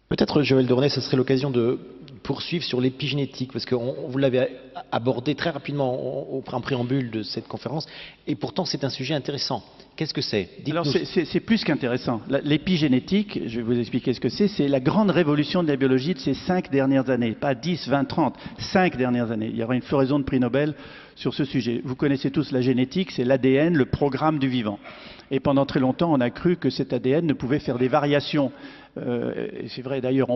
Peut-être, Joël Dornet, ce serait l'occasion de poursuivre sur l'épigénétique, parce que vous l'avez abordé très rapidement en préambule de cette conférence, et pourtant c'est un sujet intéressant. Qu'est-ce que c'est? Alors c'est plus qu'intéressant. L'épigénétique, je vais vous expliquer ce que c'est la grande révolution de la biologie de ces 5 dernières années, pas 10, 20, 30, 5 dernières années. Il y aura une floraison de prix Nobel sur ce sujet. Vous connaissez tous la génétique, c'est l'ADN, le programme du vivant. Et pendant très longtemps, on a cru que cet ADN ne pouvait faire des variations. C'est vrai d'ailleurs,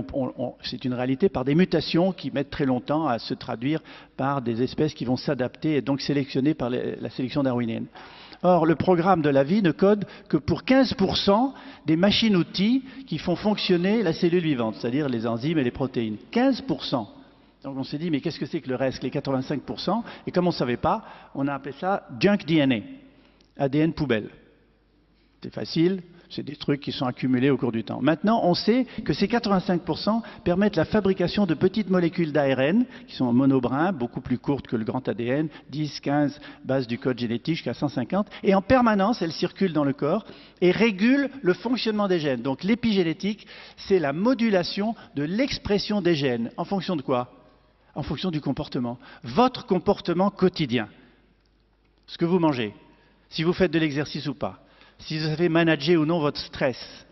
c'est une réalité, par des mutations qui mettent très longtemps à se traduire par des espèces qui vont s'adapter et donc sélectionnées par la sélection darwinienne. Or, le programme de la vie ne code que pour 15% des machines-outils qui font fonctionner la cellule vivante, c'est-à-dire les enzymes et les protéines. 15%. Donc on s'est dit, mais qu'est-ce que c'est que le reste, les 85%? Et comme on ne savait pas, on a appelé ça junk DNA, ADN poubelle. C'est facile, c'est des trucs qui sont accumulés au cours du temps. Maintenant, on sait que ces 85% permettent la fabrication de petites molécules d'ARN, qui sont en monobrin, beaucoup plus courtes que le grand ADN, 10, 15 bases du code génétique jusqu'à 150, et en permanence, elles circulent dans le corps et régulent le fonctionnement des gènes. Donc l'épigénétique, c'est la modulation de l'expression des gènes. En fonction de quoi? En fonction du comportement. Votre comportement quotidien. Ce que vous mangez, si vous faites de l'exercice ou pas, si vous avez managé ou non votre stress,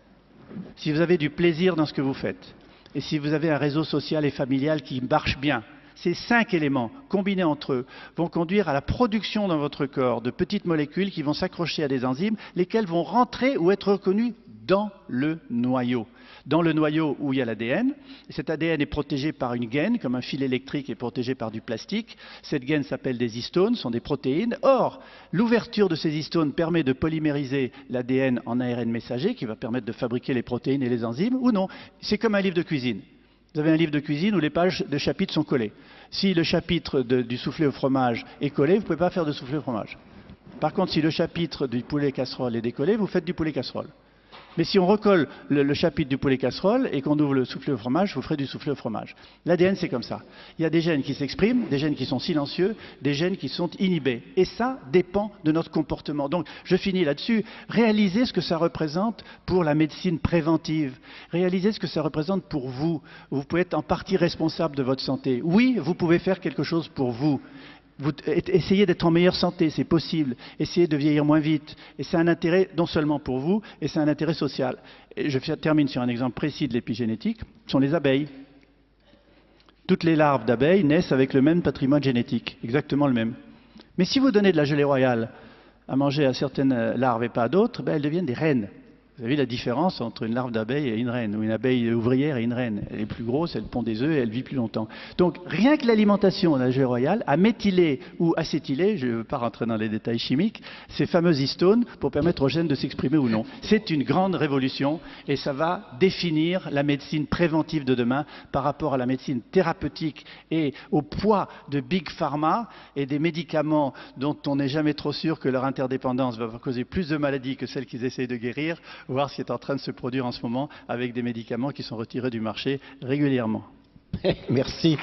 si vous avez du plaisir dans ce que vous faites, et si vous avez un réseau social et familial qui marche bien, ces 5 éléments, combinés entre eux, vont conduire à la production dans votre corps de petites molécules qui vont s'accrocher à des enzymes, lesquelles vont rentrer ou être reconnues dans le noyau. Dans le noyau où il y a l'ADN. Cet ADN est protégé par une gaine, comme un fil électrique est protégé par du plastique. Cette gaine s'appelle des histones, sont des protéines. Or, l'ouverture de ces histones permet de polymériser l'ADN en ARN messager, qui va permettre de fabriquer les protéines et les enzymes, ou non. C'est comme un livre de cuisine. Vous avez un livre de cuisine où les pages de chapitres sont collées. Si le chapitre du soufflé au fromage est collé, vous ne pouvez pas faire de soufflé au fromage. Par contre, si le chapitre du poulet casserole est décollé, vous faites du poulet casserole. Mais si on recolle le chapitre du poulet casserole et qu'on ouvre le soufflé au fromage, vous ferez du soufflé au fromage. L'ADN, c'est comme ça. Il y a des gènes qui s'expriment, des gènes qui sont silencieux, des gènes qui sont inhibés. Et ça dépend de notre comportement. Donc, je finis là-dessus. Réalisez ce que ça représente pour la médecine préventive. Réalisez ce que ça représente pour vous. Vous pouvez être en partie responsable de votre santé. Oui, vous pouvez faire quelque chose pour vous. Essayez d'être en meilleure santé, c'est possible. Essayez de vieillir moins vite. Et c'est un intérêt non seulement pour vous, et c'est un intérêt social. Et je termine sur un exemple précis de l'épigénétique, ce sont les abeilles. Toutes les larves d'abeilles naissent avec le même patrimoine génétique, exactement le même. Mais si vous donnez de la gelée royale à manger à certaines larves et pas à d'autres, elles deviennent des reines. Vous avez la différence entre une larve d'abeille et une reine, ou une abeille ouvrière et une reine. Elle est plus grosse, elle pond des œufs et elle vit plus longtemps. Donc rien que l'alimentation de la gelée royale a méthylé ou acétylé, je ne veux pas rentrer dans les détails chimiques, ces fameuses histones pour permettre aux gènes de s'exprimer ou non. C'est une grande révolution et ça va définir la médecine préventive de demain par rapport à la médecine thérapeutique et au poids de Big Pharma et des médicaments dont on n'est jamais trop sûr que leur interdépendance va causer plus de maladies que celles qu'ils essayent de guérir. Voir ce qui est en train de se produire en ce moment avec des médicaments qui sont retirés du marché régulièrement. Merci.